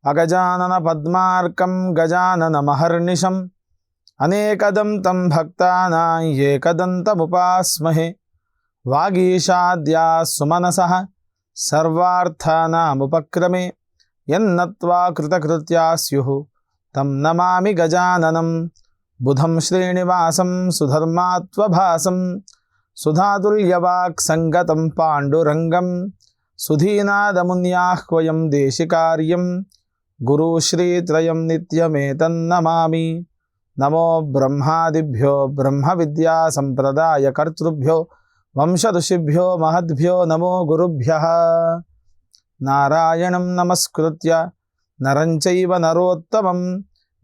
అగజానన పద్మార్కం గజాననమహర్నిశం అనేకదంతం భక్తానాం ఏకదంతముపాస్మహే. వాగీషాద్యా సుమనసః సర్వార్థానాముపక్రమే యన్నత్వా కృతకృత్యా స్యుః తం నమామి గజాననం. బుధం శ్రీనివాసం సుధర్మాత్వభాసం సుధాతుల్యవాక్ సంగతం పాండురంగం. సుధీనాదమున్యాహ్వయం దేశికార్యం గురుశ్రీత్రయం నిత్యమేతన్నమామి. నమో బ్రహ్మాదిభ్యో బ్రహ్మ విద్యా సంప్రదాయ కర్తృభ్యో వంశ ఋషిభ్యో మహద్భ్యో నమో గురుభ్యః. నారాయణం నమస్కృత్య నరం చైవ నరోత్తమం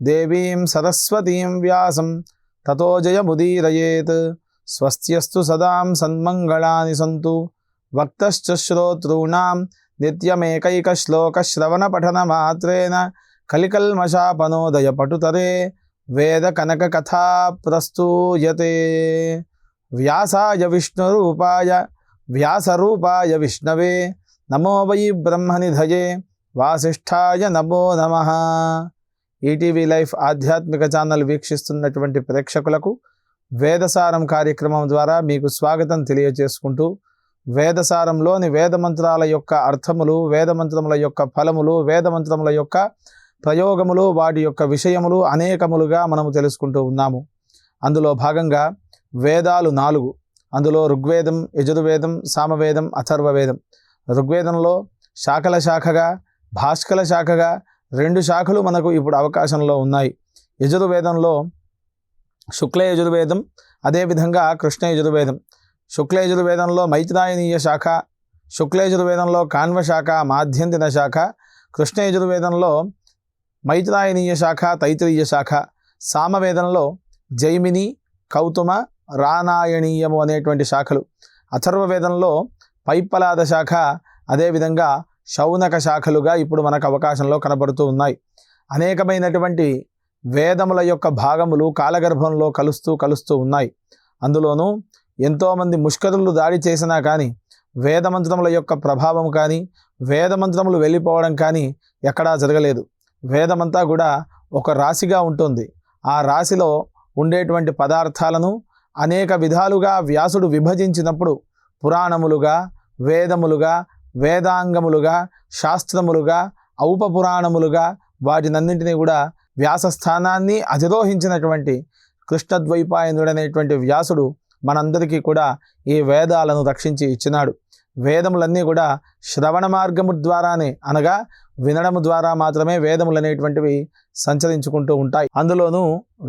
దేవీం సరస్వతీం వ్యాసం తతో జయముదీరయేత్. స్వస్త్యస్తు సదాం సన్మంగళాని సంతు. వక్తశ్చ శ్రోతॄణాం నిత్యమేకైకశ్లోకశ్రవణపఠనమాత్రేణ కలికల్మషాపనోదయ పటుతరే వేద కనక కథా ప్రస్తూయతే. వ్యాసాయ విష్ణురూపాయ వ్యాసరూపాయ విష్ణవే నమో వై బ్రహ్మనిధయే వాసిష్ఠాయ నమో నమః. ఈటీవీ లైఫ్ ఆధ్యాత్మిక ఛానల్ వీక్షిస్తున్నటువంటి ప్రేక్షకులకు వేదసారం కార్యక్రమం ద్వారా మీకు స్వాగతం తెలియజేసుకుంటూ, వేదసారంలోని వేదమంత్రాల యొక్క అర్థములు, వేదమంత్రముల యొక్క ఫలములు, వేదమంత్రముల యొక్క ప్రయోగములు, వాటి యొక్క విషయములు అనేకములుగా మనము తెలుసుకుంటూ ఉన్నాము. అందులో భాగంగా వేదాలు 4. అందులో ఋగ్వేదం, యజుర్వేదం, సామవేదం, అథర్వవేదం. ఋగ్వేదంలో శాఖల శాఖగా, భాస్కల శాఖగా 2 శాఖలు మనకు ఇప్పుడు అవకాశంలో ఉన్నాయి. యజుర్వేదంలో శుక్ల యజుర్వేదం, అదేవిధంగా కృష్ణ యజుర్వేదం. శుక్ల యజుర్వేదంలో మైత్రాయనీయ శాఖ, శుక్ల యజుర్వేదంలో కాన్వ శాఖ, మాధ్యంతిన శాఖ. కృష్ణ యజుర్వేదంలో మైత్రాయనీయ శాఖ, తైత్రీయ శాఖ. సామవేదంలో జైమిని, కౌతుమ, రానాయణీయము అనేటువంటి శాఖలు. అథర్వవేదంలో పైప్పలాద శాఖ, అదేవిధంగా శౌనక శాఖలుగా ఇప్పుడు మనకు అవకాశంలో కనబడుతూ ఉన్నాయి. అనేకమైనటువంటి వేదముల యొక్క భాగములు కాలగర్భంలో కలుస్తూ ఉన్నాయి. అందులోనూ ఎంతోమంది ముష్కరులు దాడి చేసినా కానీ వేదమంత్రముల యొక్క ప్రభావం కానీ, వేదమంత్రములు వెళ్ళిపోవడం కానీ ఎక్కడా జరగలేదు. వేదమంతా కూడా ఒక రాశిగా ఉంటుంది. ఆ రాశిలో ఉండేటువంటి పదార్థాలను అనేక విధాలుగా వ్యాసుడు విభజించినప్పుడు పురాణములుగా, వేదములుగా, వేదాంగములుగా, శాస్త్రములుగా, ఔపపురాణములుగా వాటినన్నింటినీ కూడా వ్యాసస్థానాన్ని అధిరోహించినటువంటి కృష్ణద్వైపాయనుడనేటువంటి వ్యాసుడు మనందరికీ కూడా ఈ వేదాలను రక్షించి ఇచ్చినాడు. వేదములన్నీ కూడా శ్రవణ మార్గము ద్వారానే, అనగా వినడము ద్వారా మాత్రమే వేదములు అనేటువంటివి సంచరించుకుంటూ ఉంటాయి. అందులోనూ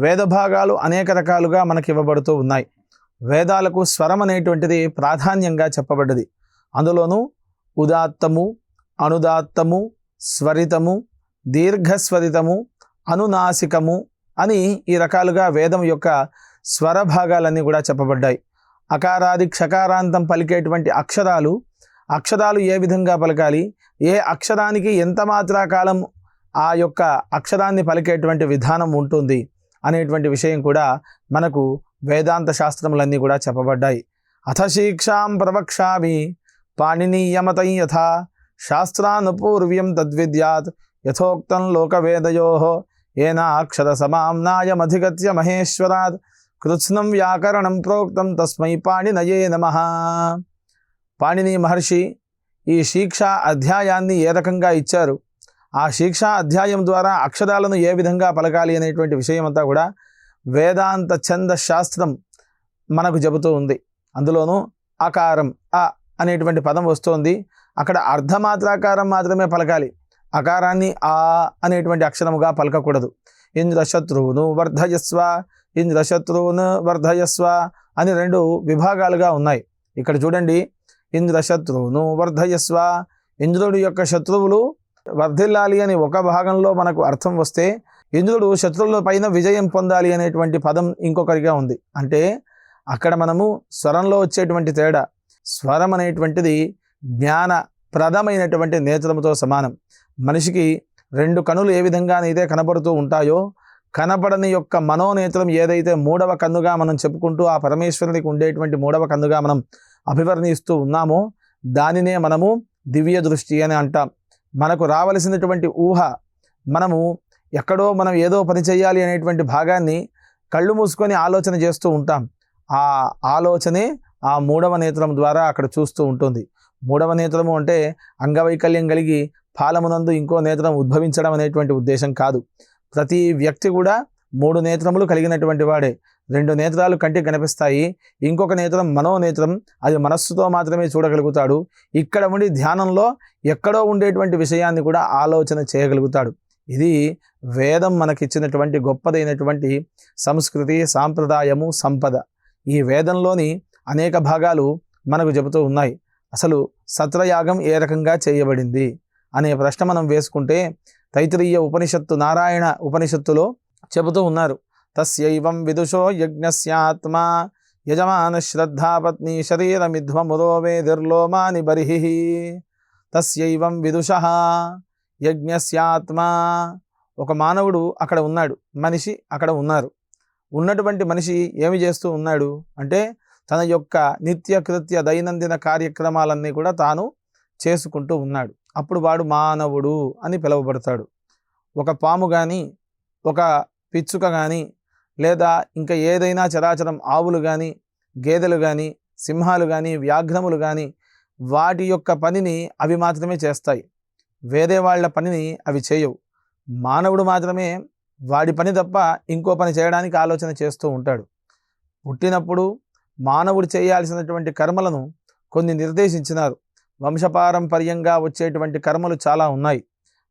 వేద భాగాలు అనేక రకాలుగా మనకి ఇవ్వబడుతూ ఉన్నాయి. వేదాలకు స్వరం అనేటువంటిది ప్రాధాన్యంగా చెప్పబడ్డది. అందులోనూ ఉదాత్తము, అనుదాత్తము, స్వరితము, దీర్ఘస్వరితము, అనునాసికము అని ఈ రకాలుగా వేదం యొక్క స్వర భాగాలన్నీ కూడా చెప్పబడ్డాయి. అకారాది క్షకారాంతం పలికేటువంటి అక్షరాలు ఏ విధంగా పలకాలి, ఏ అక్షరానికి ఎంత మాత్రా కాలం ఆ యొక్క అక్షరాన్ని పలికేటువంటి విధానం ఉంటుంది అనేటువంటి విషయం కూడా మనకు వేదాంత శాస్త్రములన్నీ కూడా చెప్పబడ్డాయి. అథ శిక్షాం ప్రవక్ష్యామి పాణినీయమతం యథా శాస్త్రానుపూర్వ్యం తద్విద్యాత్ యథోక్తం లోకవేదయోః ఏన అక్షర సమామ్నాయమధిగత్య మహేశ్వరాత్ కృత్స్నం వ్యాకరణం ప్రోక్తం తస్మై పాణినయే నమః. పాణిని మహర్షి ఈ శిక్షా అధ్యాయాన్ని ఏ రకంగా ఇచ్చారు, ఆ శిక్షా అధ్యాయం ద్వారా అక్షరాలను ఏ విధంగా పలకాలి అనేటువంటి విషయం అంతా కూడా వేదాంత ఛంద శాస్త్రం మనకు చెబుతూ ఉంది. అందులోనూ అకారం అ అనేటువంటి పదం వస్తోంది. అక్కడ అర్ధమాత్రాకారం మాత్రమే పలకాలి. అకారాన్ని ఆ అనేటువంటి అక్షరముగా పలకకూడదు. ఇంద్రశత్రువును వర్ధయస్వ, ఇంద్రశత్రువును వర్ధయస్వ అని 2 విభాగాలుగా ఉన్నాయి. ఇక్కడ చూడండి, ఇంద్రశత్రువును వర్ధయస్వ, ఇంద్రుడి యొక్క శత్రువులు వర్ధిల్లాలి అని ఒక భాగంలో మనకు అర్థం వస్తే, ఇంద్రుడు శత్రువుల పైన విజయం పొందాలి అనేటువంటి పదం ఇంకొకరిగా ఉంది. అంటే అక్కడ మనము స్వరంలో వచ్చేటువంటి తేడా, స్వరం అనేటువంటిది జ్ఞానప్రదమైనటువంటి నేత్రముతో సమానం. మనిషికి 2 కనులు ఏ విధంగానైతే కనబడుతూ ఉంటాయో, కనపడని యొక్క మనోనేత్రం ఏదైతే 3వ కన్నుగా మనం చెప్పుకుంటూ ఆ పరమేశ్వరునికి ఉండేటువంటి 3వ కన్నుగా మనం అభివర్ణిస్తూ ఉన్నామో, దానినే మనము దివ్య దృష్టి అని అంటాం. మనకు రావలసినటువంటి ఊహ, మనము ఎక్కడో మనం ఏదో పని చేయాలి అనేటువంటి భాగాన్ని కళ్ళు మూసుకొని ఆలోచన చేస్తూ ఉంటాం. ఆ ఆలోచనే ఆ మూడవ నేత్రం ద్వారా అక్కడ చూస్తూ ఉంటుంది. మూడవ నేత్రము అంటే అంగవైకల్యం కలిగి పాలమునందు ఇంకో నేత్రం ఉద్భవించడం అనేటువంటి ఉద్దేశం కాదు. ప్రతి వ్యక్తి కూడా 3 నేత్రములు కలిగినటువంటి వాడే. 2 నేత్రాలు కంటికి కనిపిస్తాయి, ఇంకొక నేత్రం మనోనేత్రం, అది మనస్సుతో మాత్రమే చూడగలుగుతాడు. ఇక్కడ ఉండి ధ్యానంలో ఎక్కడో ఉండేటువంటి విషయాన్ని కూడా ఆలోచన చేయగలుగుతాడు. ఇది వేదం మనకిచ్చినటువంటి గొప్పదైనటువంటి సంస్కృతి, సాంప్రదాయము, సంపద. ఈ వేదంలోని అనేక భాగాలు మనకు చెబుతూ ఉన్నాయి. అసలు సత్రయాగం ఏ రకంగా చేయబడింది అనే ప్రశ్న మనం వేసుకుంటే తైత్తిరీయ ఉపనిషత్తు, నారాయణ ఉపనిషత్తులో చెబుతూ ఉన్నారు. తస్యైవం విదుషో యజ్ఞస్యాత్మా యజమాన శ్రద్ధాపత్ని శరీరమిధ్వముదో వేదిర్లోమాని బర్హిః. తస్యైవం విదుషః యజ్ఞస్యాత్మా. ఒక మానవుడు అక్కడ ఉన్నాడు, మనిషి అక్కడ ఉన్నారు. ఉన్నటువంటి మనిషి ఏమి చేస్తూ ఉన్నాడు అంటే తన యొక్క నిత్యకృత్య దైనందిన కార్యక్రమాలన్నీ కూడా తాను చేసుకుంటూ ఉన్నాడు. అప్పుడు వాడు మానవుడు అని పిలువబడతాడు. ఒక పాము కానీ, ఒక పిచ్చుక కానీ, లేదా ఇంకా ఏదైనా చరాచరం, ఆవులు కానీ, గేదెలు కానీ, సింహాలు కానీ, వ్యాఘ్రములు కానీ, వాటి యొక్క పనిని అవి మాత్రమే చేస్తాయి. వేరే వాళ్ళ పనిని అవి చేయవు. మానవుడు మాత్రమే వాడి పని తప్ప ఇంకో పని చేయడానికి ఆలోచన చేస్తూ ఉంటాడు. పుట్టినప్పుడు మానవుడు చేయాల్సినటువంటి కర్మలను కొన్ని నిర్దేశించినారు. వంశపారంపర్యంగా వచ్చేటువంటి కర్మలు చాలా ఉన్నాయి.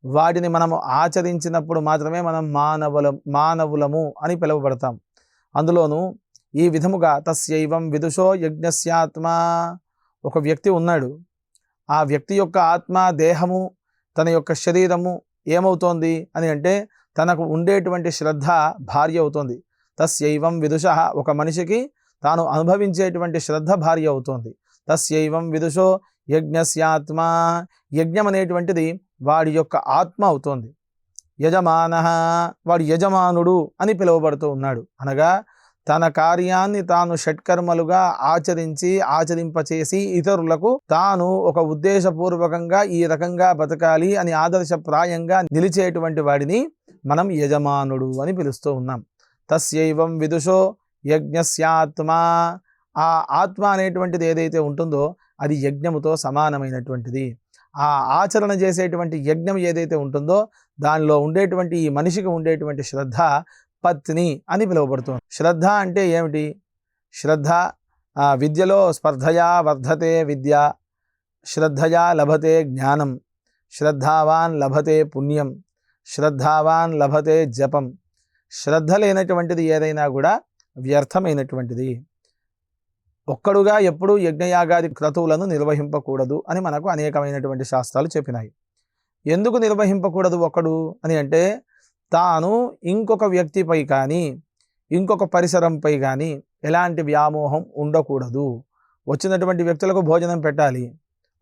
వాటిని మనము ఆచరించినప్పుడు మాత్రమే మనం మానవులము అని పిలువబడతాం. అందులోనూ ఈ విధముగా తస్యైవం విదుషో యజ్ఞస్యాత్మా. ఒక వ్యక్తి ఉన్నాడు. ఆ వ్యక్తి యొక్క ఆత్మ, దేహము, తన యొక్క శరీరము ఏమవుతోంది అని అంటే తనకు ఉండేటువంటి శ్రద్ధ భార్య అవుతోంది. తస్యైవం విదుషః. ఒక మనిషికి తాను అనుభవించేటువంటి శ్రద్ధ భార్య అవుతోంది. తస్యైవం విదుషో యజ్ఞస్యాత్మా. యజ్ఞం అనేటువంటిది వాడి యొక్క ఆత్మ అవుతోంది. యజమానః. వాడు యజమానుడు అని పిలువబడుతూ ఉన్నాడు. అనగా తన కార్యాన్ని తాను షట్కర్మలుగా ఆచరింపచేసి ఇతరులకు తాను ఒక ఉద్దేశపూర్వకంగా ఈ రకంగా బతకాలి అని ఆదర్శప్రాయంగా నిలిచేటువంటి వాడిని మనం యజమానుడు అని పిలుస్తూ ఉన్నాం. తస్యైవం విదుషో యజ్ఞస్యాత్మా. ఆ ఆత్మ అనేటువంటిది ఏదైతే ఉంటుందో అది యజ్ఞముతో సమానమైనటువంటిది. ఆ ఆచరణ చేసేటువంటి యజ్ఞం ఏదైతే ఉంటుందో దానిలో ఉండేటువంటి ఈ మనిషికి ఉండేటువంటి శ్రద్ధ పత్ని అని పిలువబడుతుంది. శ్రద్ధ అంటే ఏమిటి? శ్రద్ధ విద్యలో స్పర్ధయా వర్ధతే విద్య, శ్రద్ధయా లభతే జ్ఞానం, శ్రద్ధావాన్ లభతే పుణ్యం, శ్రద్ధావాన్ లభతే జపం. శ్రద్ధ లేనటువంటిది ఏదైనా కూడా వ్యర్థమైనటువంటిది. ఒక్కడుగా ఎప్పుడూ యజ్ఞయాగాది క్రతువులను నిర్వహింపకూడదు అని మనకు అనేకమైనటువంటి శాస్త్రాలు చెప్పినాయి. ఎందుకు నిర్వహింపకూడదు ఒక్కడు అని అంటే తాను ఇంకొక వ్యక్తిపై కానీ ఇంకొక పరిసరంపై కానీ ఎలాంటి వ్యామోహం ఉండకూడదు. వచ్చినటువంటి వ్యక్తులకు భోజనం పెట్టాలి,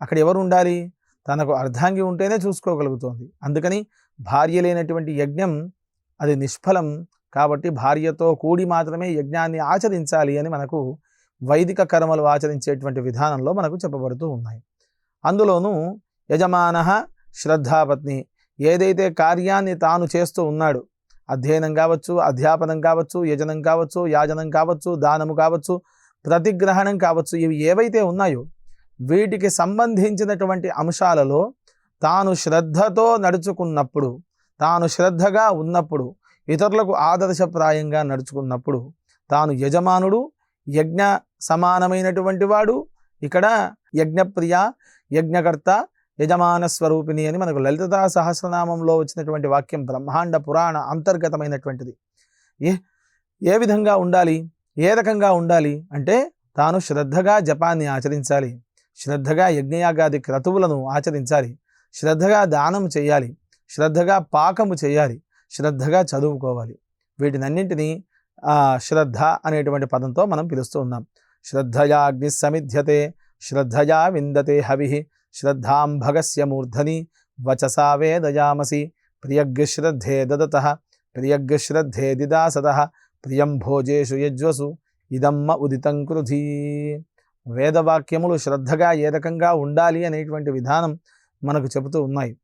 అక్కడ ఎవరు ఉండాలి? తనకు అర్ధాంగి ఉంటేనే చూసుకోగలుగుతోంది. అందుకని భార్య లేనటువంటి యజ్ఞం అది నిష్ఫలం. కాబట్టి భార్యతో కూడి మాత్రమే యజ్ఞాన్ని ఆచరించాలి అని మనకు వైదిక కర్మలు ఆచరించేటువంటి విధానంలో మనకు చెప్పబడుతూ ఉన్నాయి. అందులోనూ యజమానః శ్రద్ధాపత్ని. ఏదైతే కార్యాన్ని తాను చేస్తూ ఉన్నాడు, అధ్యయనం కావచ్చు, అధ్యాపనం కావచ్చు, యజనం కావచ్చు, యాజనం కావచ్చు, దానము కావచ్చు, ప్రతిగ్రహణం కావచ్చు, ఇవి ఏవైతే ఉన్నాయో వీటికి సంబంధించినటువంటి అంశాలలో తాను శ్రద్ధతో నడుచుకున్నప్పుడు, తాను శ్రద్ధగా ఉన్నప్పుడు, ఇతరులకు ఆదర్శప్రాయంగా నడుచుకున్నప్పుడు తాను యజమానుడు, యజ్ఞ సమానమైనటువంటి వాడు. ఇక్కడ యజ్ఞప్రియ, యజ్ఞకర్త, యజమాన స్వరూపిణి అని మనకు లలితా సహస్రనామంలో వచ్చినటువంటి వాక్యం బ్రహ్మాండ పురాణ అంతర్గతమైనటువంటిది. ఏ విధంగా ఉండాలి, ఏ రకంగా ఉండాలి అంటే తాను శ్రద్ధగా జపాన్ని ఆచరించాలి, శ్రద్ధగా యజ్ఞయాగాది క్రతువులను ఆచరించాలి, శ్రద్ధగా దానం చేయాలి, శ్రద్ధగా పాకము చేయాలి, శ్రద్ధగా చదువుకోవాలి. వీటినన్నింటినీ శ్రద్ధ అనేటువంటి పదంతో మనం పిలుస్తూ ఉన్నాం. శ్రద్ధయా అగ్ని సమిధ్యతే, శ్రద్ధయా విందతే హవిః, శ్రద్ధాం భగస్య మూర్ధని వచసా వేదయామసి, ప్రియగ్ శ్రద్ధే దదతః, ప్రియగ్ శ్రద్ధే దిదాసతః, ప్రియం భోజేషు యజ్వసు ఇదమ్మ ఉదితం కృధీ. వేదవాక్యములు శ్రద్ధగా ఏ రకంగా ఉండాలి అనేటువంటి విధానం మనకు చెబుతూ ఉన్నాయి.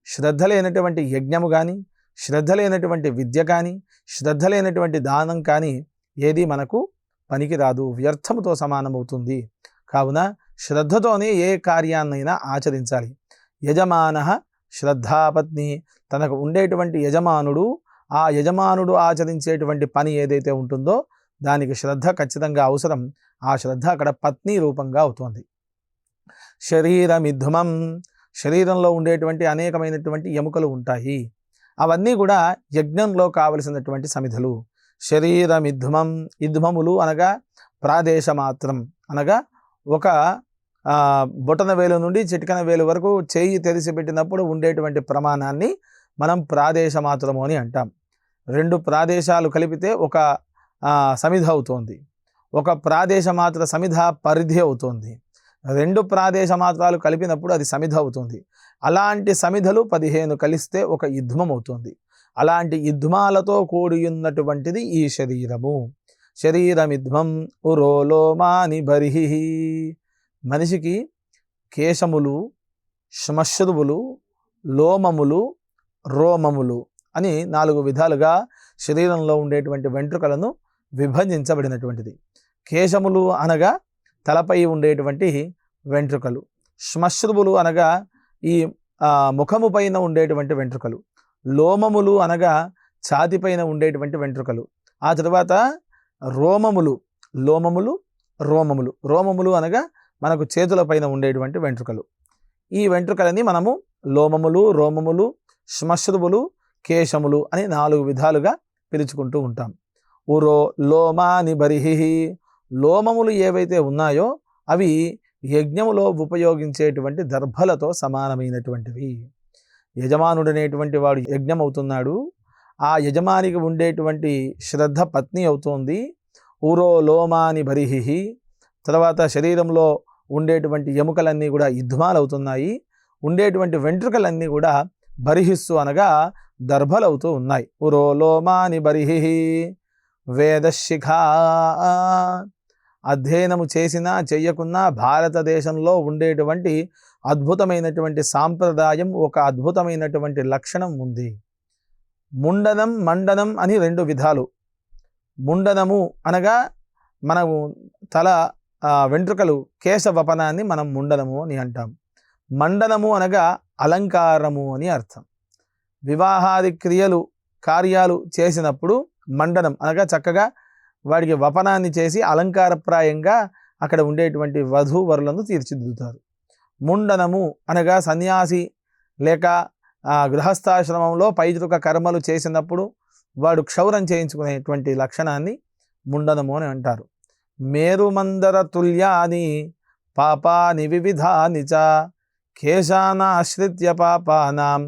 శ్రద్ధ లేనటువంటి యజ్ఞము కానీ, శ్రద్ధ లేనటువంటి విద్య కానీ, శ్రద్ధ లేనటువంటి దానం కానీ ఏది మనకు పనికిరాదు, వ్యర్థముతో సమానమవుతుంది. కావున శ్రద్ధతోనే ఏ కార్యాన్నైనా ఆచరించాలి. యజమానః శ్రద్ధాపత్ని, తనకు ఉండేటువంటి యజమానుడు, ఆ యజమానుడు ఆచరించేటువంటి పని ఏదైతే ఉంటుందో దానికి శ్రద్ధ ఖచ్చితంగా అవసరం. ఆ శ్రద్ధ అక్కడ పత్ని రూపంగా అవుతుంది. శరీరమిద్ధుమం, శరీరంలో ఉండేటువంటి అనేకమైనటువంటి ఎముకలు ఉంటాయి. అవన్నీ కూడా యజ్ఞంలో కావలసినటువంటి సమిధులు. శరీరమిద్ధుమం, ఇద్ధుమములు అనగా ప్రాదేశమాత్రం, అనగా ఒక బొటన వేలు నుండి చిటికన వేలు వరకు చేయి తెరిచిపెట్టినప్పుడు ఉండేటువంటి ప్రమాణాన్ని మనం ప్రాదేశమాత్రము అని అంటాం. 2 ప్రాదేశాలు కలిపితే ఒక సమిధ అవుతోంది. ఒక ప్రాదేశమాత్ర సమిధ పరిధి అవుతోంది. 2 ప్రాదేశమాత్రాలు కలిపినప్పుడు అది సమిధ అవుతుంది. అలాంటి సమిధలు 15 కలిస్తే ఒక యుద్ధమం అవుతుంది. అలాంటి యుద్ధమాలతో కూడి ఉన్నటువంటిది ఈ శరీరము. శరీరమిధ్మం ఉరోలోమాని బర్హి. మనిషికి కేశములు, శ్మశ్రువులు, లోమములు, రోమములు అని 4 విధాలుగా శరీరంలో ఉండేటువంటి వెంట్రుకలను విభజించబడినటువంటిది. కేశములు అనగా తలపై ఉండేటువంటి వెంట్రుకలు, శ్మశ్రువులు అనగా ఈ ముఖము పైన ఉండేటువంటి వెంట్రుకలు, లోమములు అనగా ఛాతిపైన ఉండేటువంటి వెంట్రుకలు, ఆ తర్వాత రోమములు, లోమములు, రోమములు. రోమములు అనగా మనకు చేతుల పైన ఉండేటువంటి వెంట్రుకలు. ఈ వెంట్రుకలని మనము లోమములు, రోమములు, శ్మశ్రువులు, కేశములు అని 4 విధాలుగా పిలుచుకుంటూ ఉంటాం. ఉరో లోమాని బర్హి. లోమములు ఏవైతే ఉన్నాయో అవి యజ్ఞములో ఉపయోగించేటువంటి దర్భలతో సమానమైనటువంటివి. యజమానుడనేటువంటి వాడు యజ్ఞం అవుతున్నాడు. ఆ యజమానికి ఉండేటువంటి శ్రద్ధ పత్ని అవుతోంది. ఉరో లోమాని బర్హి. తర్వాత శరీరంలో ఉండేటువంటి ఎముకలన్నీ కూడా యుద్ధమాలు అవుతున్నాయి. ఉండేటువంటి వెంట్రుకలన్నీ కూడా బర్హిస్సు అనగా దర్భలవుతూ ఉన్నాయి. ఉరో లోమాని బర్హి. వేదశిఖా. అధ్యయనము చేసినా చెయ్యకున్నా భారతదేశంలో ఉండేటువంటి అద్భుతమైనటువంటి సాంప్రదాయం, ఒక అద్భుతమైనటువంటి లక్షణం ఉంది. ముండనం, మండనం అని 2 విధాలు. ముండనము అనగా మనము తల వెంట్రుకలు కేశవపనాన్ని మనం ముండనము అని అంటాం. మండనము అనగా అలంకారము అని అర్థం. వివాహాది క్రియలు, కార్యాలు చేసినప్పుడు మండనం అనగా చక్కగా వాడికి వపనాన్ని చేసి అలంకారప్రాయంగా అక్కడ ఉండేటువంటి వధూవరులను తీర్చిదిద్దుతారు. ముండనము అనగా సన్యాసి లేక గృహస్థాశ్రమంలో పైతృక కర్మలు చేసినప్పుడు వాడు క్షౌరం చేయించుకునేటువంటి లక్షణాన్ని ముండనము అని అంటారు. మేరుమందర తుల్యాని పాపాని వివిధాని చ కేశానాశ్రిత్య పాపానాం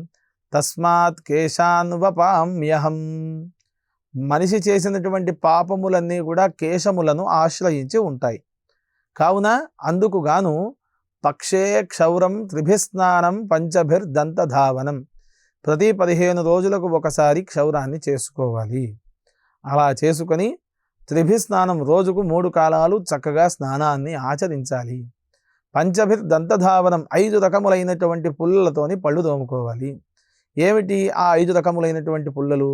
తస్మాత్ కేశాన్ వపామ్యహం. మనిషి చేసినటువంటి పాపములన్నీ కూడా కేశములను ఆశ్రయించి ఉంటాయి. కావున అందుకు గాను పక్షే క్షౌరం త్రిభిస్నానం పంచభిర్దంతధావనం. ప్రతి 15 రోజులకు ఒకసారి క్షౌరాన్ని చేసుకోవాలి. అలా చేసుకొని త్రిభిస్నానం, రోజుకు 3 కాలాలు చక్కగా స్నానాన్ని ఆచరించాలి. పంచభిర్దంతధావనం, 5 రకములైనటువంటి పుల్లలతోని పళ్ళు తోముకోవాలి. ఏమిటి ఆ 5 రకములైనటువంటి పుల్లలు?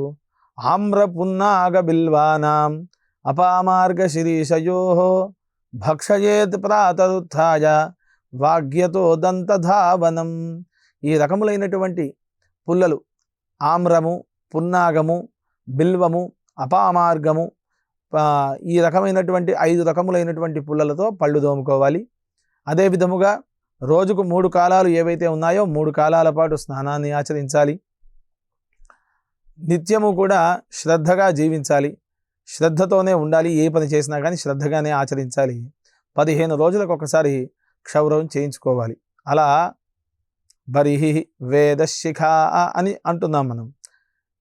ఆమ్ర పున్నాగ బిల్వానాం అపామార్గ శిరీషయో భక్షయేత్ ప్రాతరుత్థాయ వాగ్యతో దంతధావనం. ఈ రకములైనటువంటి పుల్లలు ఆమ్రము, పున్నాగము, బిల్వము, అపామార్గము, ఈ రకమైనటువంటి 5 రకములైనటువంటి పుల్లలతో పళ్ళు తోముకోవాలి. అదే విధముగా రోజుకు 3 కాలాలు ఏవైతే ఉన్నాయో 3 కాలాల పాటు స్నానాన్ని ఆచరించాలి. నిత్యము కూడా శ్రద్ధగా జీవించాలి. శ్రద్ధతోనే ఉండాలి. ఏ పని చేసినా కానీ శ్రద్ధగానే ఆచరించాలి. 15 రోజులకు ఒకసారి క్షౌరం చేయించుకోవాలి. అలా బర్హి వేదశిఖ అని అంటున్నాం మనం.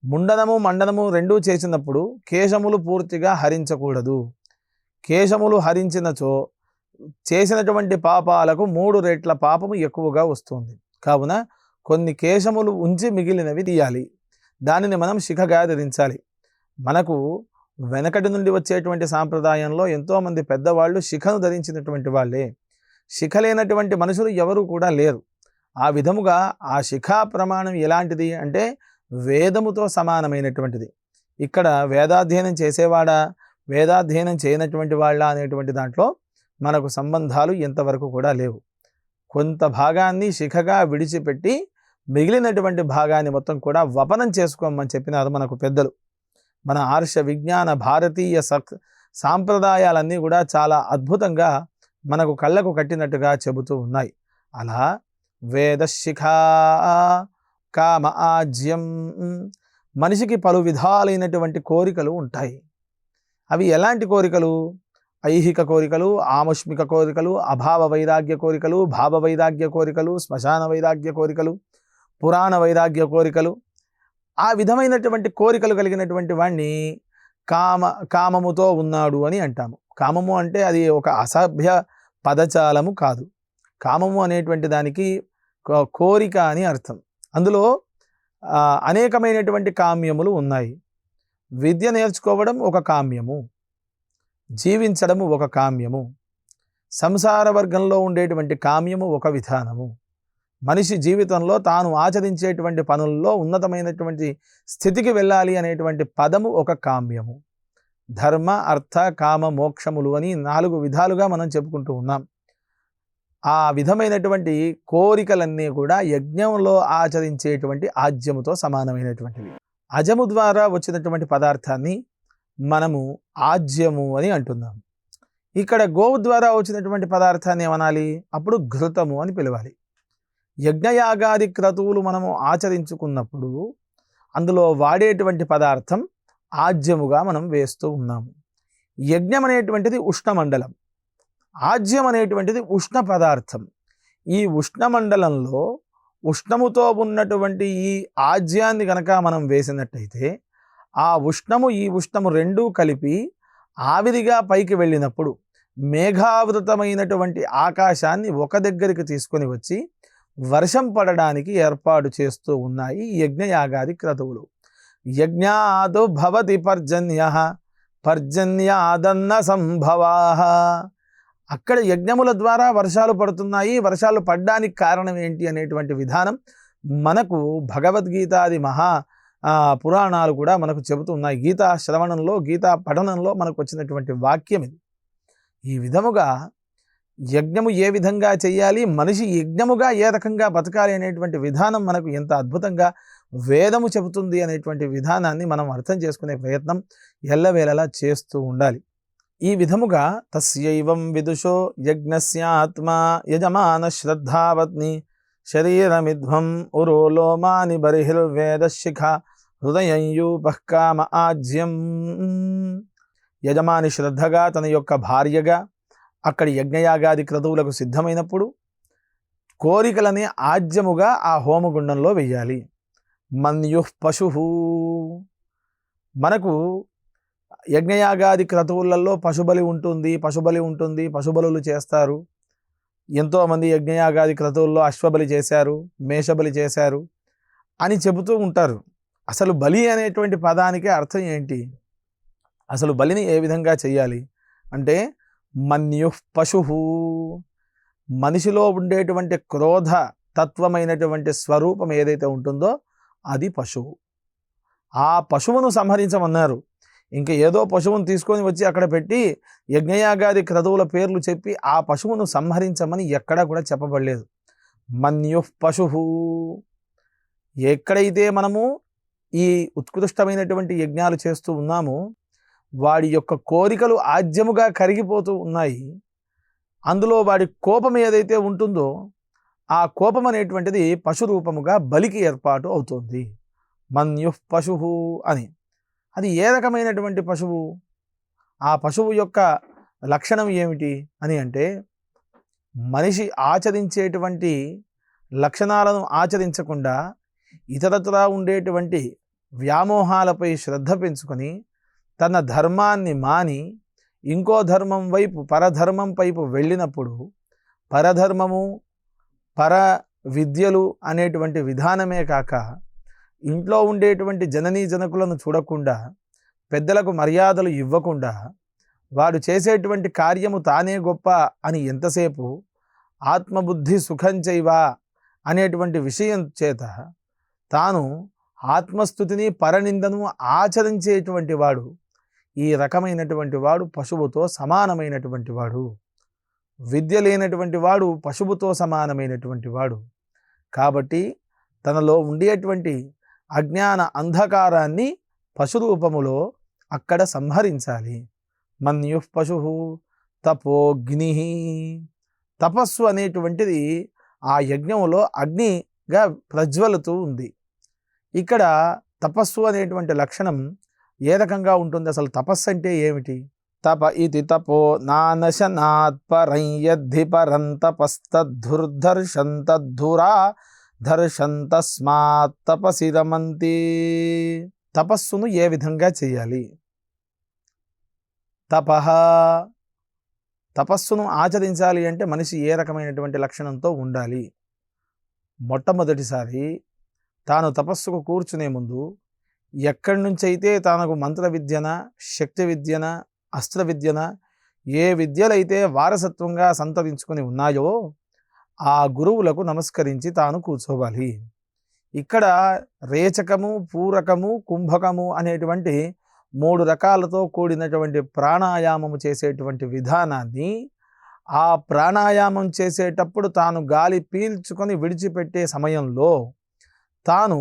ముండనము, మండనము 2 చేసినప్పుడు కేశములు పూర్తిగా హరించకూడదు. కేశములు హరించినచో చేసినటువంటి పాపాలకు 3 రెట్ల పాపము ఎక్కువగా వస్తుంది. కావున కొన్ని కేశములు ఉంచి మిగిలినవి తీయాలి. దానిని మనం శిఖగా ధరించాలి. మనకు వెనకటి నుండి వచ్చేటువంటి సాంప్రదాయంలో ఎంతోమంది పెద్దవాళ్ళు శిఖను ధరించినటువంటి వాళ్ళే. శిఖ లేనటువంటి మనుషులు ఎవరు కూడా లేరు. ఆ విధముగా ఆ శిఖా ప్రమాణం ఎలాంటిది అంటే వేదముతో సమానమైనటువంటిది. ఇక్కడ వేదాధ్యయనం చేసేవాడా, వేదాధ్యయనం చేయనటువంటి వాళ్ళ అనేటువంటి దాంట్లో మనకు సంబంధాలు ఎంతవరకు కూడా లేవు. కొంత భాగాన్ని శిఖగా విడిచిపెట్టి మిగిలినటువంటి భాగాన్ని మొత్తం కూడా వపనం చేసుకోమని చెప్పినారు మనకు పెద్దలు. మన ఆర్ష విజ్ఞాన భారతీయ సాంప్రదాయాలన్నీ కూడా చాలా అద్భుతంగా మనకు కళ్ళకు కట్టినట్టుగా చెబుతూ ఉన్నాయి. అలా వేదశిఖా కామ ఆజ్యం, మనిషికి పలు విధాలైనటువంటి కోరికలు ఉంటాయి. అవి ఎలాంటి కోరికలు? ఐహిక కోరికలు, ఆముష్మిక కోరికలు, అభావ వైరాగ్య కోరికలు, భావ వైరాగ్య కోరికలు, శ్మశాన వైరాగ్య కోరికలు, పురాణ వైరాగ్య కోరికలు. ఆ విధమైనటువంటి కోరికలు కలిగినటువంటి వాణ్ణి కామముతో ఉన్నాడు అని అంటాము. కామము అంటే అది ఒక అసభ్య పదజాలము కాదు. కామము అనేటువంటి దానికి కోరిక అని అర్థం. అందులో అనేకమైనటువంటి కామ్యములు ఉన్నాయి. విద్య నేర్చుకోవడం ఒక కామ్యము, జీవించడము ఒక కామ్యము, సంసార వర్గంలో ఉండేటువంటి కామ్యము ఒక విధానము, మనిషి జీవితంలో తాను ఆచరించేటువంటి పనుల్లో ఉన్నతమైనటువంటి స్థితికి వెళ్ళాలి అనేటువంటి పదము ఒక కామ్యము. ధర్మ, అర్థ, కామ, మోక్షములు అని 4 విధాలుగా మనం చెప్పుకుంటూ ఉన్నాం. ఆ విధమైనటువంటి కోరికలన్నీ కూడా యజ్ఞంలో ఆచరించేటువంటి ఆజ్యముతో సమానమైనటువంటివి. అజము ద్వారా వచ్చినటువంటి పదార్థాన్ని మనము ఆజ్యము అని అంటున్నాం. ఇక్కడ గోవు ద్వారా వచ్చినటువంటి పదార్థాన్ని ఏమనాలి? అప్పుడు ఘృతము అని పిలవాలి. యజ్ఞయాగాది క్రతువులు మనము ఆచరించుకున్నప్పుడు అందులో వాడేటువంటి పదార్థం ఆజ్యముగా మనం వేస్తూ ఉన్నాము. యజ్ఞం అనేటువంటిది ఉష్ణమండలం, ఆజ్యం అనేటువంటిది ఉష్ణ పదార్థం. ఈ ఉష్ణమండలంలో ఉష్ణముతో ఉన్నటువంటి ఈ ఆజ్యాన్ని కనుక మనం వేసినట్టయితే ఆ ఉష్ణము ఈ ఉష్ణము రెండూ కలిపి ఆవిరిగా పైకి వెళ్ళినప్పుడు మేఘావృతమైనటువంటి ఆకాశాన్ని ఒక దగ్గరికి తీసుకొని వచ్చి వర్షం పడడానికి ఏర్పాటు చేస్తూ ఉన్నాయి యజ్ఞయాగాది క్రతువులు. యజ్ఞాదో భవతి పర్జన్యః పర్జన్యాదన్న సంభవాః. అక్కడ యజ్ఞముల ద్వారా వర్షాలు పడుతున్నాయి. వర్షాలు పడడానికి కారణం ఏంటి అనేటువంటి విధానం మనకు భగవద్గీతాది పురాణాలు కూడా మనకు చెబుతున్నాయి. గీతా శ్రవణంలో, గీతా పఠనంలో మనకు వచ్చినటువంటి వాక్యం ఇది. ఈ విధముగా యజ్ఞము ఏ విధంగా చేయాలి, మనిషి యజ్ఞముగా ఏ రకంగా బతకాలి అనేటువంటి విధానం మనకు ఎంత అద్భుతంగా వేదము చెబుతుంది అనేటువంటి విధానాన్ని మనం అర్థం చేసుకునే ప్రయత్నం ఎల్లవేళలా చేస్తూ ఉండాలి. ఈ విధముగా తస్యైవం విదుషో యజ్ఞస్యాత్మా యజమాన శ్రద్ధావత్ని శరీరమిధ్వం ఉరోలోమాని బర్హిర్వేదశిఖ హృదయంయూపః కామ ఆజ్యం. యజమాని శ్రద్ధగా తన యొక్క భార్యగా అక్కడి యజ్ఞయాగాది క్రతువులకు సిద్ధమైనప్పుడు కోరికలని ఆజ్యముగా ఆ హోమగుండంలో వెయ్యాలి. మన్యుః పశుః, మనకు యజ్ఞయాగాది క్రతువులలో పశుబలి ఉంటుంది, పశుబలులు చేస్తారు. ఎంతోమంది యజ్ఞయాగాది క్రతువుల్లో అశ్వబలి చేశారు, మేషబలి చేశారు అని చెబుతూ ఉంటారు. అసలు బలి అనేటువంటి పదానికి అర్థం ఏంటి? అసలు బలిని ఏ విధంగా చేయాలి అంటే మన్యుః పశుః, మనిషిలో ఉండేటువంటి క్రోధ తత్వమైనటువంటి స్వరూపం ఏదైతే ఉంటుందో అది పశువు. ఆ పశువును సంహరించమన్నారు. ఇంకా ఏదో పశువును తీసుకొని వచ్చి అక్కడ పెట్టి యజ్ఞయాగాది క్రతువుల పేర్లు చెప్పి ఆ పశువును సంహరించమని ఎక్కడా కూడా చెప్పబడలేదు. మన్యుః పశుః. ఎక్కడైతే మనము ఈ ఉత్కృష్టమైనటువంటి యజ్ఞాలు చేస్తూ ఉన్నామో వాడి యొక్క కోరికలు ఆజ్యముగా కరిగిపోతూ ఉన్నాయి. అందులో వాడి కోపం ఏదైతే ఉంటుందో ఆ కోపం అనేటువంటిది పశురూపముగా బలికి ఏర్పాటు అవుతుంది. మన్యుః పశుః అని. అది ఏ రకమైనటువంటి పశువు? ఆ పశువు యొక్క లక్షణం ఏమిటి అని అంటే మనిషి ఆచరించేటువంటి లక్షణాలను ఆచరించకుండా ఇతరత్రా ఉండేటువంటి వ్యామోహాలపై శ్రద్ధ పెంచుకొని తన ధర్మాన్ని మాని ఇంకో ధర్మం వైపు, పరధర్మం వైపు వెళ్ళినప్పుడు పరధర్మము, పర విద్యలు అనేటువంటి విధానమే కాక ఇంట్లో ఉండేటువంటి జననీ జనకులను చూడకుండా, పెద్దలకు మర్యాదలు ఇవ్వకుండా, వాడు చేసేటువంటి కార్యము తానే గొప్ప అని ఎంతసేపు ఆత్మబుద్ధి సుఖం చైవ అనేటువంటి విషయం చేత తాను ఆత్మస్థుతిని పరనిందను ఆచరించేటువంటి వాడు, ఈ రకమైనటువంటి వాడు పశువుతో సమానమైనటువంటి వాడు. విద్య లేనటువంటి వాడు పశువుతో సమానమైనటువంటి వాడు. కాబట్టి తనలో ఉండేటువంటి అజ్ఞాన అంధకారాన్ని పశురూపములో అక్కడ సంహరించాలి. మన్యుః పశుః తపోగ్నిః. తపస్సు అనేటువంటిది ఆ యజ్ఞంలో అగ్నిగా ప్రజ్వలుతూ ఉంది. ఇక్కడ తపస్సు అనేటువంటి లక్షణం ఏ రకంగా ఉంటుంది? అసలు తపస్సు అంటే ఏమిటి? తప ఇది తపో నానశనాత్ పరం యద్ధి పరం తపస్తద్ధుర్ధర్షం తద్ధురా ధర్షం తస్మాత్ తపసి రమంతి. తపస్సును ఏ విధంగా చేయాలి? తపః, తపస్సును ఆచరించాలి అంటే మనిషి ఏ రకమైనటువంటి లక్షణంతో ఉండాలి? మొట్టమొదటిసారి తాను తపస్సుకు కూర్చునే ముందు ఎక్కడి నుంచైతే తనకు మంత్ర విద్యన, శక్తి విద్యన, అస్త్ర విద్యన, ఏ విద్యలైతే వారసత్వంగా సంతరించుకొని ఉన్నాయో ఆ గురువులకు నమస్కరించి తాను కూర్చోవాలి. ఇక్కడ రేచకము, పూరకము, కుంభకము అనేటువంటి 3 రకాలతో కూడినటువంటి ప్రాణాయామము చేసేటువంటి విధానాన్ని, ఆ ప్రాణాయామం చేసేటప్పుడు తాను గాలి పీల్చుకొని విడిచిపెట్టే సమయంలో తాను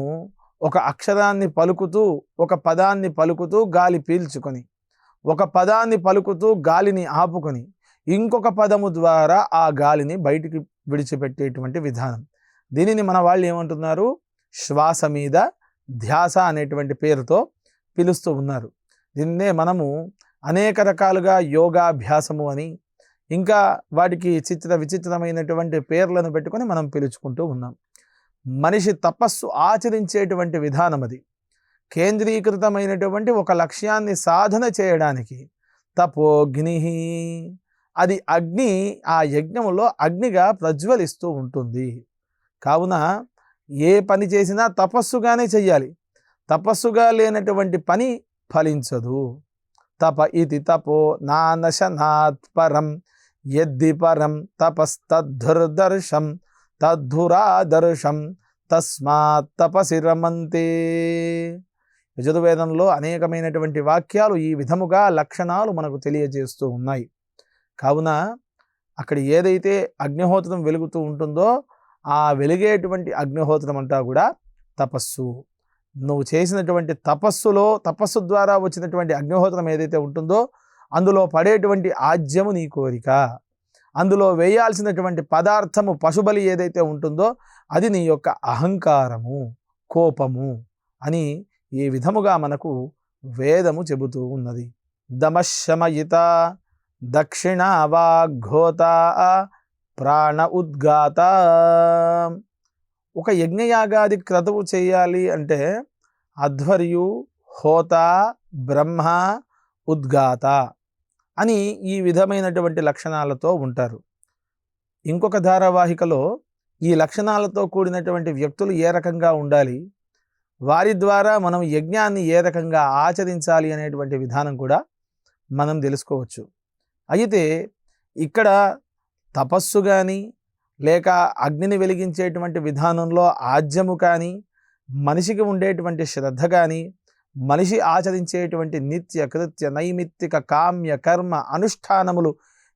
ఒక అక్షరాన్ని పలుకుతూ, ఒక పదాన్ని పలుకుతూ గాలి పీల్చుకొని, ఒక పదాన్ని పలుకుతూ గాలిని ఆపుకొని, ఇంకొక పదము ద్వారా ఆ గాలిని బయటికి విడిచిపెట్టేటువంటి విధానం. దీనిని మన వాళ్ళు ఏమంటున్నారు? శ్వాస మీద ధ్యాస అనేటువంటి పేరుతో పిలుస్తూ ఉన్నారు. దీన్నే మనము అనేక రకాలుగా యోగాభ్యాసము అని, ఇంకా వాటికి విచిత్రమైనటువంటి పేర్లను పెట్టుకొని మనం పిలుచుకుంటూ ఉన్నాం. మనిషి తపస్సు ఆచరించేటువంటి విధానం అది. కేంద్రీకృతమైనటువంటి ఒక లక్ష్యాన్ని సాధన చేయడానికి తపోగ్నిః, అది అగ్ని ఆ యజ్ఞములో అగ్నిగా ప్రజ్వలిస్తూ ఉంటుంది. కావున ఏ పని చేసినా తపస్సుగానే చెయ్యాలి. తపస్సుగా లేనటువంటి పని ఫలించదు. తప ఇది తపో నానశనాత్ పరం యద్ధి పరం తపస్తద్ధుర్ధర్షం తద్ధురాదర్శం తస్మాత్ తపసి రమంతే. యజుర్వేదంలో అనేకమైనటువంటి వాక్యాలు ఈ విధముగా లక్షణాలు మనకు తెలియజేస్తూ ఉన్నాయి. కావున అక్కడ ఏదైతే అగ్నిహోత్రం వెలుగుతూ ఉంటుందో ఆ వెలిగేటువంటి అగ్నిహోత్రం అంతా కూడా తపస్సు. నువ్వు చేసినటువంటి తపస్సు ద్వారా వచ్చినటువంటి అగ్నిహోత్రం ఏదైతే ఉంటుందో అందులో పడేటువంటి ఆజ్యము నీ కోరిక, అందులో వేయాల్సినటువంటి పదార్థము పశుబలి ఏదైతే ఉంటుందో అది నీ యొక్క అహంకారము, కోపము అని ఈ విధముగా మనకు వేదము చెబుతూ ఉన్నది. దమశమయిత దక్షిణ వాగ్ఘోత ప్రాణ ఉద్గాత. ఒక యజ్ఞయాగాది క్రతువు చేయాలి అంటే అధ్వర్యు, హోత, బ్రహ్మ, ఉద్గాత అని ఈ విధమైనటువంటి లక్షణాలతో ఉంటారు. ఇంకొక ధారావాహికలో ఈ లక్షణాలతో కూడినటువంటి వ్యక్తులు ఏ రకంగా ఉండాలి, వారి ద్వారా మనం యజ్ఞాన్ని ఏ రకంగా ఆచరించాలి అనేటువంటి విధానం కూడా మనం తెలుసుకోవచ్చు. అయితే ఇక్కడ తపస్సు కానీ లేక అగ్నిని వెలిగించేటువంటి విధానంలో ఆజ్యము కానీ, మనిషికి ఉండేటువంటి శ్రద్ధ కానీ, మనిషి ఆచరించేటువంటి నిత్య కృత్య నైమిత్తిక కామ్య కర్మ అనుష్ఠానములు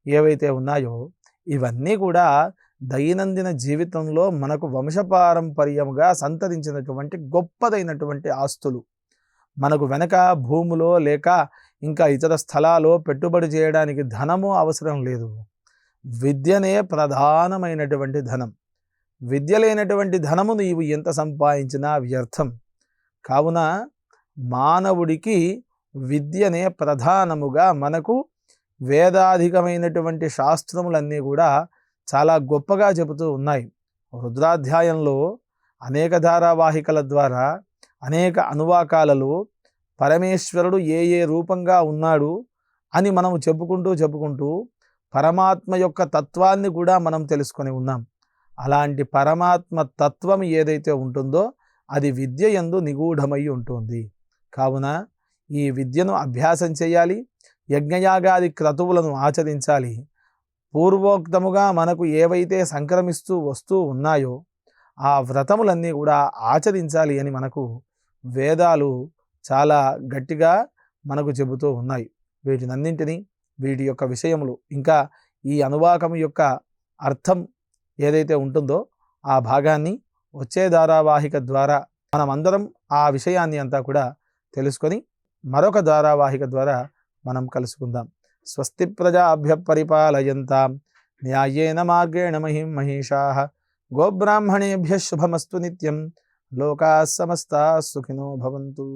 ఏవైతే ఉన్నాయో ఇవన్నీ కూడా దైనందిన జీవితంలో మనకు వంశపారంపర్యముగా సంతరించినటువంటి గొప్పదైనటువంటి ఆస్తులు. మనకు వెనక భూములో లేక ఇంకా ఇతర స్థలాల్లో పెట్టుబడి చేయడానికి ధనము అవసరం లేదు. విద్యనే ప్రధానమైనటువంటి ధనం. విద్య లేనటువంటి ధనము నీవు ఎంత సంపాదించినా వ్యర్థం. కావున మానవుడికి విద్యనే ప్రధానముగా మనకు వేదాధికమైనటువంటి శాస్త్రములన్నీ కూడా చాలా గొప్పగా చెబుతూ ఉన్నాయి. రుద్రాధ్యాయంలో అనేక ధారావాహికల ద్వారా అనేక అనువాకాలలో పరమేశ్వరుడు ఏ రూపంగా ఉన్నాడు అని మనం చెప్పుకుంటూ పరమాత్మ యొక్క తత్వాన్ని కూడా మనం తెలుసుకొని ఉన్నాం. అలాంటి పరమాత్మ తత్వం ఏదైతే ఉంటుందో అది విద్య యందు నిగూఢమై ఉంటుంది. కావున ఈ విద్యను అభ్యాసం చేయాలి, యజ్ఞయాగాది క్రతువులను ఆచరించాలి. పూర్వోక్తముగా మనకు ఏవైతే సంక్రమిస్తూ వస్తూ ఉన్నాయో ఆ వ్రతములన్నీ కూడా ఆచరించాలి అని మనకు వేదాలు చాలా గట్టిగా మనకు చెబుతూ ఉన్నాయి. వీటినన్నింటినీ, వీటి యొక్క విషయములు, ఇంకా ఈ అనువాకం యొక్క అర్థం ఏదైతే ఉంటుందో ఆ భాగాన్ని వచ్చే ధారావాహిక ద్వారా మనమందరం ఆ విషయాన్ని అంతా కూడా తెలుసుకొని మరొక ధారావాహిక ద్వారా మనం కలుసుకుందాం. స్వస్తి ప్రజాభ్య పరిపాలయంతాం న్యాయేన మార్గేణ మహిం మహిషాః గోబ్రాహ్మణేభ్యః శుభమస్తు నిత్యం. లోకాః సమస్తాః సుఖినో భవంతు.